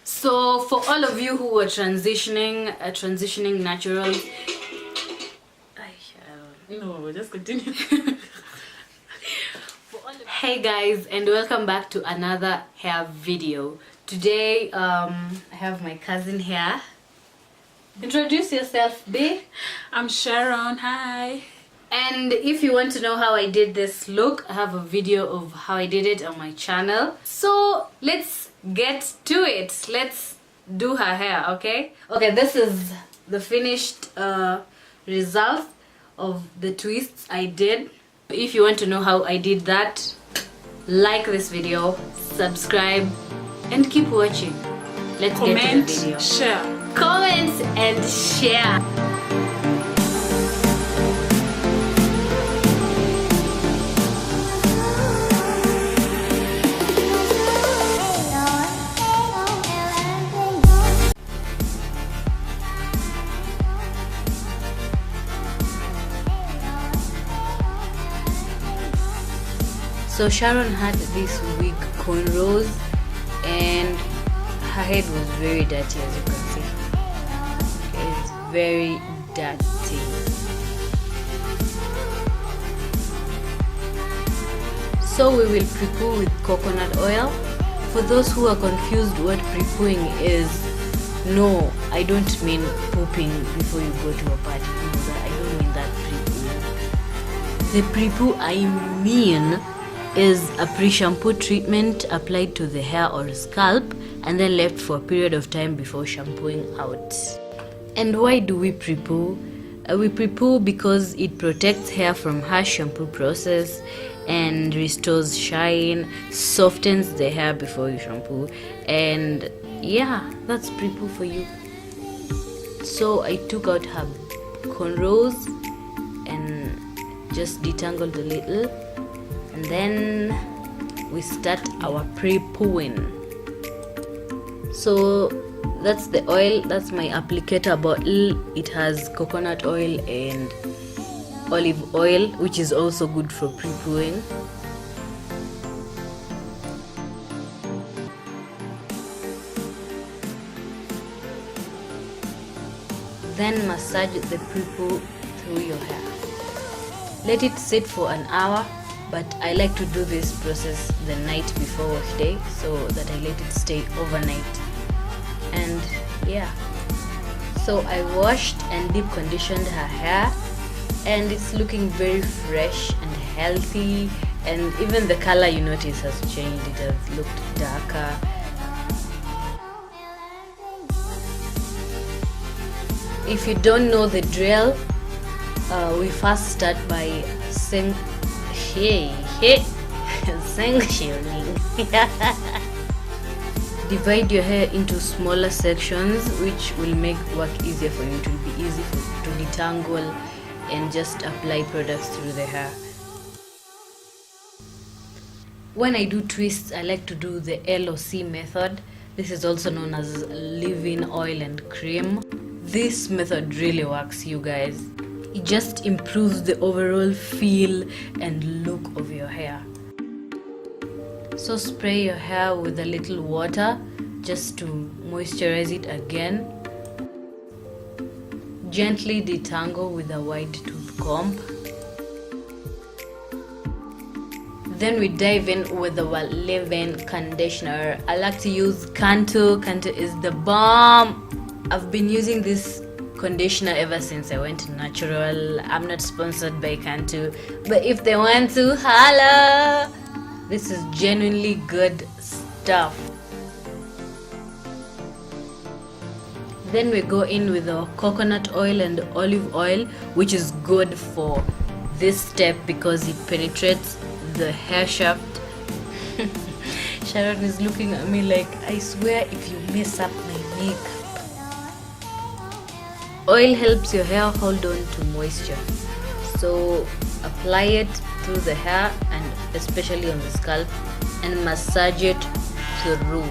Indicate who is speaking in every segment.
Speaker 1: So for all of you who are transitioning natural,
Speaker 2: no, just continue.
Speaker 1: Hey guys, and welcome back to another hair video. Today I have my cousin here. Introduce yourself, babe.
Speaker 2: I'm Sharon. Hi.
Speaker 1: And if you want to know how I did this look, I have a video of how I did it on my channel. So let's get to it. Let's do her hair, okay? Okay, this is the finished result of the twists I did. If you want to know how I did that, like this video, subscribe, and keep watching. Let's get to the video.
Speaker 2: Share.
Speaker 1: Comment and share. So Sharon had this wig cornrows and her head was very dirty, as you can see. It's very dirty. So we will pre-poo with coconut oil. For those who are confused what pre-pooing is, no, I don't mean pooping before you go to a party. No, I don't mean that pre-poo. The pre-poo I mean is a pre-shampoo treatment applied to the hair or scalp and then left for a period of time before shampooing out. And why do we pre-poo? We pre-poo because it protects hair from harsh shampoo process and restores shine, softens the hair before you shampoo, and yeah, that's pre-poo for you. So I took out her cornrows and just detangled a little, and then we start our pre-pooing. So that's the oil, that's my applicator bottle. It has coconut oil and olive oil, which is also good for pre-pooing. Then massage the pre-poo through your hair. Let it sit for an hour, but I like to do this process the night before wash day so that I let it stay overnight. And yeah, so I washed and deep conditioned her hair, and it's looking very fresh and healthy, and even the color, you notice, has changed. It has looked darker. If you don't know the drill, we first start by sectioning. Divide your hair into smaller sections, which will make work easier for you. It will be easy to detangle and just apply products through the hair. When I do twists, I like to do the LOC method. This is also known as leave-in oil and cream. This method really works, you guys. It just improves the overall feel and look of your hair. So spray your hair with a little water just to moisturize it again. Gently detangle with a wide tooth comb. Then we dive in with our leave-in conditioner. I like to use Cantu. Cantu is the bomb. I've been using this conditioner ever since I went natural. I'm not sponsored by Cantu, but if they want to, holla! This is genuinely good stuff. Then we go in with our coconut oil and olive oil, which is good for this step because it penetrates the hair shaft. Sharon is looking at me like, I swear if you mess up my makeup. Oil helps your hair hold on to moisture, so apply it through the hair and especially on the scalp, and massage it through.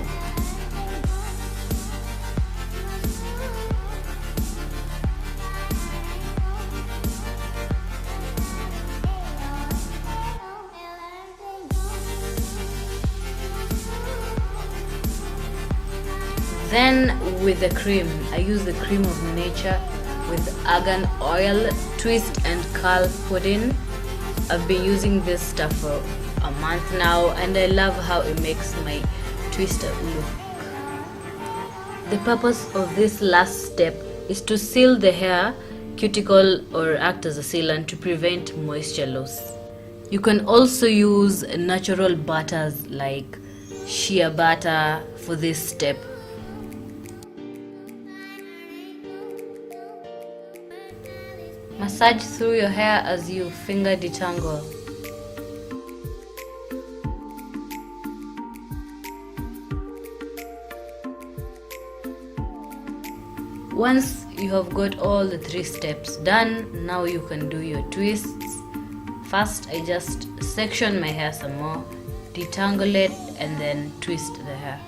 Speaker 1: Then with the cream, I use the cream of nature with argan oil, twist and curl pudding. I've been using this stuff for a month now and I love how it makes my twister look. The purpose of this last step is to seal the hair cuticle or act as a sealant to prevent moisture loss. You can also use natural butters like shea butter for this step. Massage through your hair as you finger detangle. Once you have got all the 3 steps done, now you can do your twists. First, I just section my hair some more, detangle it, and then twist the hair.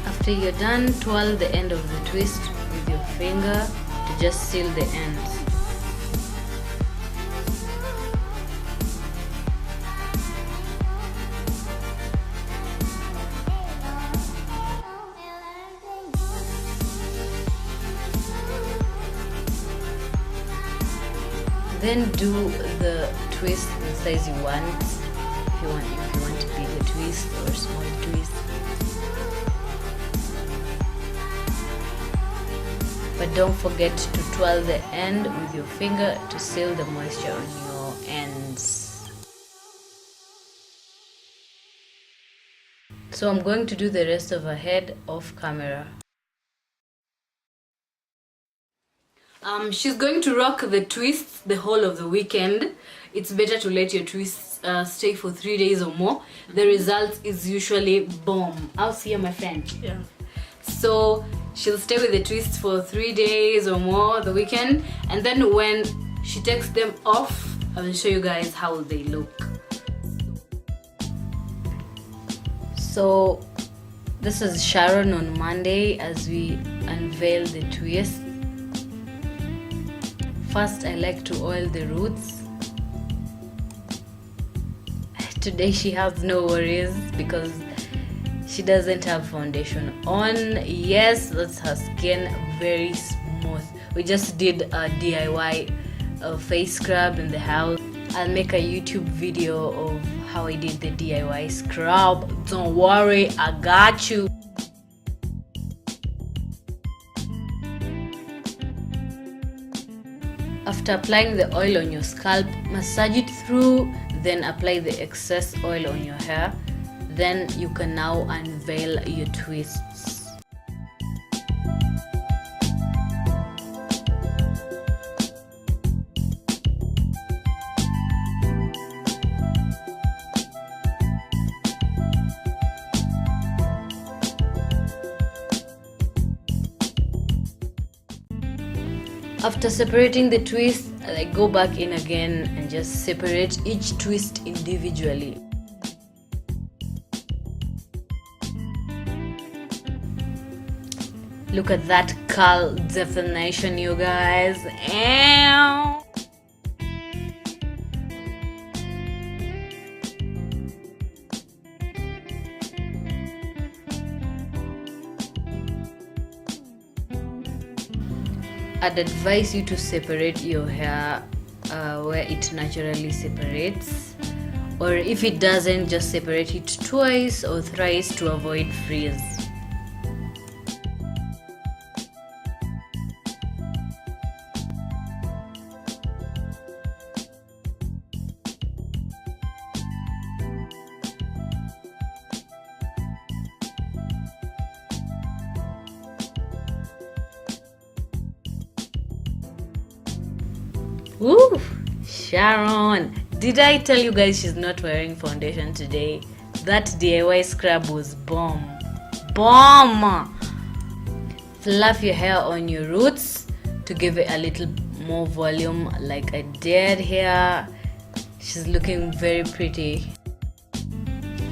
Speaker 1: After you're done, twirl the end of the twist with your finger to just seal the ends. Then do the twist the size you want. If you want a bigger twist or small twist. But don't forget to twirl the end with your finger to seal the moisture on your ends. So I'm going to do the rest of her head off camera. She's going to rock the twists the whole of the weekend. It's better to let your twists stay for 3 days or more. The result is usually bomb. I'll see you, my friend.
Speaker 2: Yeah.
Speaker 1: So she'll stay with the twists for 3 days or more the weekend, and then when she takes them off, I will show you guys how they look. So this is Sharon on Monday as we unveil the twist. First, I like to oil the roots. Today she has no worries because she doesn't have foundation on. Yes, that's her skin, very smooth. We just did a DIY face scrub in the house. I'll make a YouTube video of how I did the DIY scrub. Don't worry, I got you. After applying the oil on your scalp, massage it through, then apply the excess oil on your hair. Then you can now unveil your twists. After separating the twist, I go back in again and just separate each twist individually. Look at that curl definition, you guys. Ow. I'd advise you to separate your hair where it naturally separates, or if it doesn't, just separate it twice or thrice to avoid frizz. Woo! Sharon! Did I tell you guys she's not wearing foundation today? That DIY scrub was bomb. Bomb! Fluff your hair on your roots to give it a little more volume like I did here. She's looking very pretty.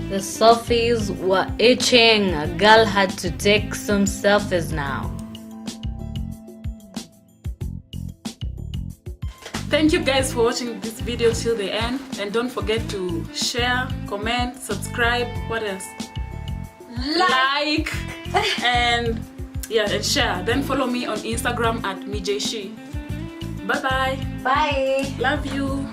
Speaker 1: The selfies were itching. A girl had to take some selfies now.
Speaker 2: Thank you guys for watching this video till the end, and don't forget to share, comment, subscribe, what else? Like and share. Then follow me on Instagram at mijayshi. Bye bye.
Speaker 1: Bye.
Speaker 2: Love you.